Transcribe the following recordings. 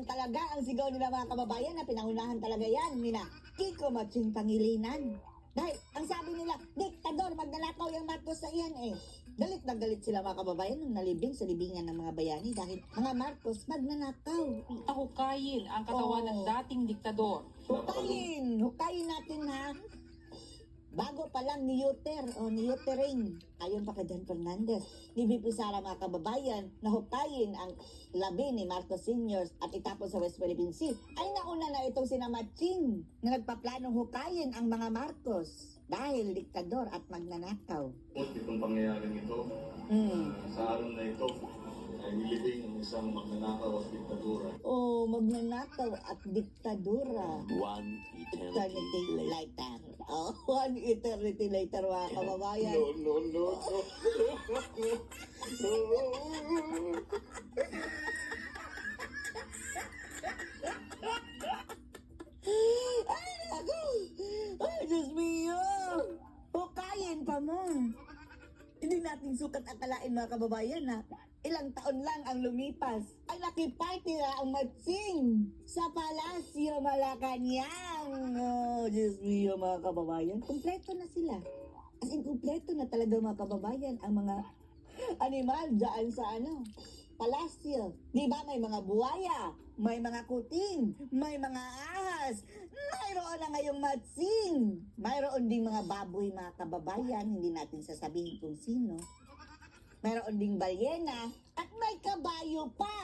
talaga ang sigaw nila mga kababayan na pinangunahan talaga yan nila Kiko Matching Pangilinan. Dahil ang sabi nila, diktador, magnanakaw yung Marcos sa iyan eh. Galit na galit sila mga kababayan nung nalibing sa libingan ng mga bayani dahil mga Marcos magnanakaw. Hukayin ang katawan ng dating diktador. Hukayin natin ha. Bago pa lang niyutering, ayon pa kay Dan Fernandez, ni VP Sara mga kababayan na hukayin ang labi ni Marcos Sr. at itapon sa West Philippine Sea, ay nauna na itong sina Matching na nagpaplanong hukayin ang mga Marcos dahil diktador at magnanakaw. Itong pangyayaring ito, sa araw na ito, ay nilibing ang isang magnanakaw at diktadura. Magnanakaw at diktadura. One eternity Later. One eternity later mga kababayan. No. Ay, naku! Ay, Diyos mio! Hukayin pa mo. Hindi natin sukat akalain mga kababayan na ilang taon lang ang lumipas ay nakiparty na ang Matching sa Palasyo Malacanang. Oh, Diyos mio mga kababayan. Kompleto na sila. As in, kompleto na talaga mga kababayan ang mga animal dyan sa palasyo. Di ba may mga buwaya, may mga kuting, may mga ahas, mayroon na ngayong Matching. Mayroon ding mga baboy mga kababayan, hindi natin sasabihin kung sino. Mayroon ding balyena at may kabayo pa.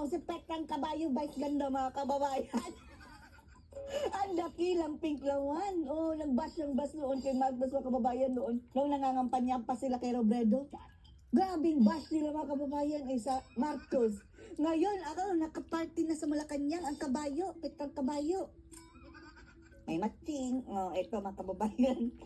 Si Petang Kabayo, vice ganda mga kababayan. Ang dakilang pink lawan. Nag-bash noon kay Marcos mga kababayan noon. Nung nangangampanya pa sila kay Robredo. Grabing bash nila mga kababayan sa Marcos. Ngayon, nakaparty na sa Malacanang ang kabayo, Petang Kabayo. May Matching. Ito mga kababayan.